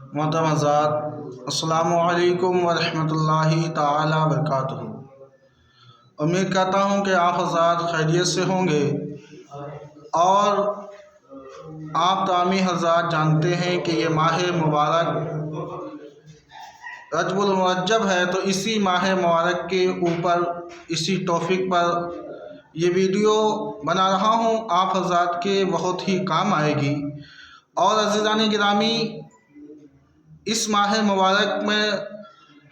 محترم حضرات، السلام علیکم ورحمۃ اللہ تعالی وبرکاتہ۔ امید کرتا ہوں کہ آپ حضرات خیریت سے ہوں گے، اور آپ تمامی حضرات جانتے ہیں کہ یہ ماہ مبارک رجب المرجب ہے، تو اسی ماہ مبارک کے اوپر اسی ٹاپک پر یہ ویڈیو بنا رہا ہوں، آپ حضرات کے بہت ہی کام آئے گی۔ اور عزیزان گرامی، اس ماہ مبارک میں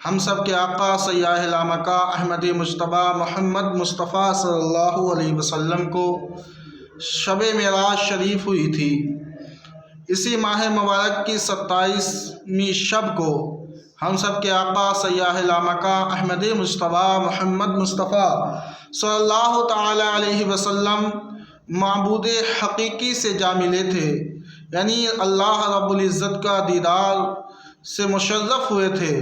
ہم سب کے آقا سیاح لامکہ احمد مجتبی محمد مصطفیٰ صلی اللہ علیہ وسلم کو شب معراج شریف ہوئی تھی۔ اسی ماہ مبارک کی 27ویں شب کو ہم سب کے آقا سیاح لامکہ احمد مجتبی محمد مصطفیٰ صلی اللہ تعالی علیہ وسلم معبود حقیقی سے جا ملے تھے، یعنی اللہ رب العزت کا دیدار سے مشرف ہوئے تھے۔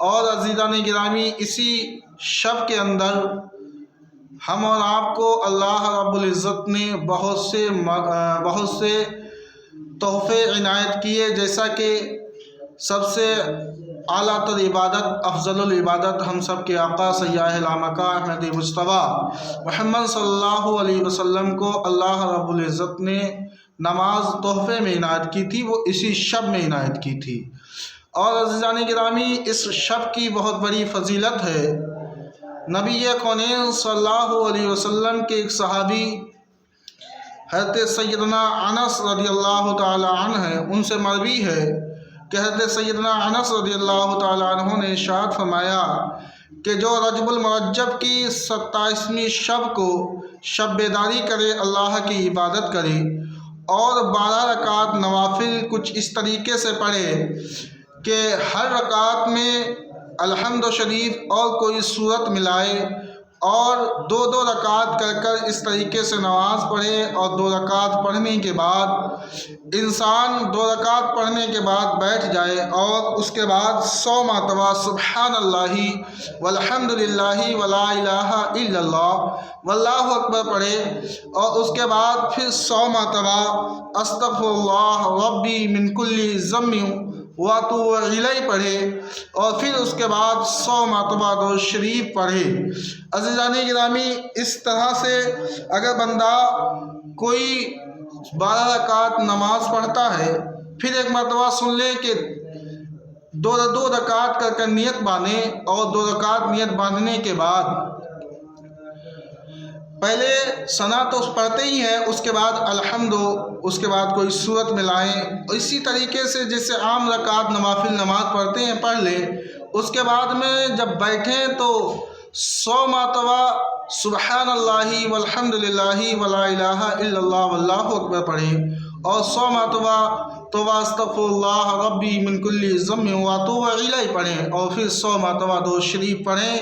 اور عزیزان گرامی، اسی شب کے اندر ہم اور آپ کو اللہ رب العزت نے بہت سے تحفے عنایت کیے، جیسا کہ سب سے اعلیٰ تر عبادت، افضل العبادت ہم سب کے آقا سیاح لامکہ احمد مجتبی محمد صلی اللہ علیہ وسلم کو اللہ رب العزت نے نماز تحفے میں عنایت کی تھی، وہ اسی شب میں عنایت کی تھی۔ اور عزیزان گرامی، اس شب کی بہت بڑی فضیلت ہے۔ نبی کونین صلی اللہ علیہ وسلم کے ایک صحابی حضرت سیدنا انس رضی اللہ تعالی عنہ ہیں، ان سے مروی ہے کہ حضرت سیدنا انس رضی اللہ تعالی عنہ نے ارشاد فرمایا کہ جو رجب المرجب کی 27ویں شب کو شب بیداری کرے، اللہ کی عبادت کرے اور 12 رکعت نوافل کچھ اس طریقے سے پڑھے کہ ہر رکعت میں الحمد شریف اور کوئی سورت ملائے، اور 2 رکعت کر اس طریقے سے نماز پڑھے، اور 2 رکعت پڑھنے کے بعد انسان 2 رکعت پڑھنے کے بعد بیٹھ جائے، اور اس کے بعد 100 مرتبہ سبحان اللہ والحمد للہ ولا الہ الا اللہ واللہ اکبر پڑھے، اور اس کے بعد پھر 100 مرتبہ استغفر اللہ ربی من کل ذنب واتوب الیہ پڑھے، اور پھر اس کے بعد 100 مرتبہ درود شریف پڑھے۔ عزیزان گرامی، اس طرح سے اگر بندہ کوئی 12 رکعت نماز پڑھتا ہے، پھر ایک مرتبہ سن لے کہ 2 رکعت کر نیت باندھے، اور 2 رکعت نیت باندھنے کے بعد پہلے ثنا تو پڑھتے ہی ہیں، اس کے بعد الحمد، اس کے بعد کوئی سورت ملائیں، اسی طریقے سے جیسے عام رکعت نوافل نماز پڑھتے ہیں پڑھ لے۔ اس کے بعد میں جب بیٹھیں تو 100 مرتبہ سبحان اللہ والحمد للہ ولا الہ الا اللہ واللہ اکبر پڑھیں، اور 100 مرتبہ توبہ استغفر اللہ ربی من کل ذنب واتوب الیہ پڑھیں، اور پھر 100 مرتبہ درود شریف پڑھیں۔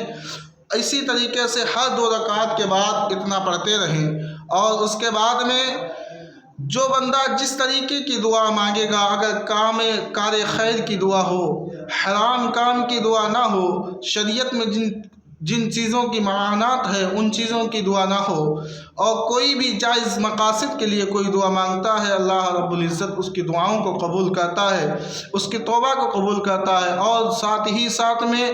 اسی طریقے سے ہر 2 رکعت کے بعد اتنا پڑھتے رہیں، اور اس کے بعد میں جو بندہ جس طریقے کی دعا مانگے گا، اگر کار خیر کی دعا ہو، حرام کام کی دعا نہ ہو، شریعت میں جن چیزوں کی ممانعت ہے ان چیزوں کی دعا نہ ہو، اور کوئی بھی جائز مقاصد کے لیے کوئی دعا مانگتا ہے، اللہ رب العزت اس کی دعاؤں کو قبول کرتا ہے، اس کی توبہ کو قبول کرتا ہے۔ اور ساتھ ہی ساتھ میں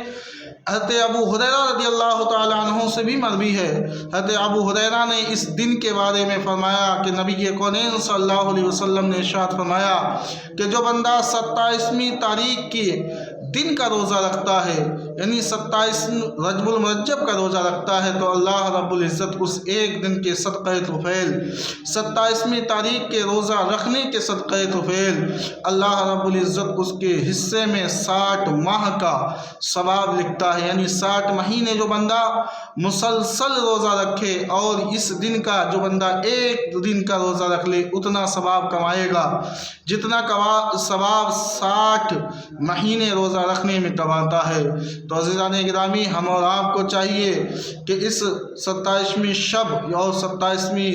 حضرت ابو ہریرہ رضی اللہ تعالی عنہ سے بھی مروی ہے، حضرت ابو ہریرہ نے اس دن کے بارے میں فرمایا کہ نبی کونین صلی اللہ علیہ وسلم نے ارشاد فرمایا کہ جو بندہ 27ویں تاریخ کے دن کا روزہ رکھتا ہے، یعنی 27 رجب المرجب کا روزہ رکھتا ہے، تو اللہ رب العزت اس ایک دن کے صدقہ طفیل، 27ویں تاریخ کے روزہ رکھنے کے صدقہ طفیل، اللہ رب العزت اس کے حصے میں 60 ماہ کا ثواب لکھتا ہے۔ یعنی 60 مہینے جو بندہ مسلسل روزہ رکھے، اور اس دن کا جو بندہ ایک دن کا روزہ رکھ لے، اتنا ثواب کمائے گا جتنا ثواب 60 مہینے روزہ رکھنے میں کماتا ہے۔ تو عزیزان گرامی، ہم اور آپ کو چاہیے کہ اس 27ویں شب اور 27ویں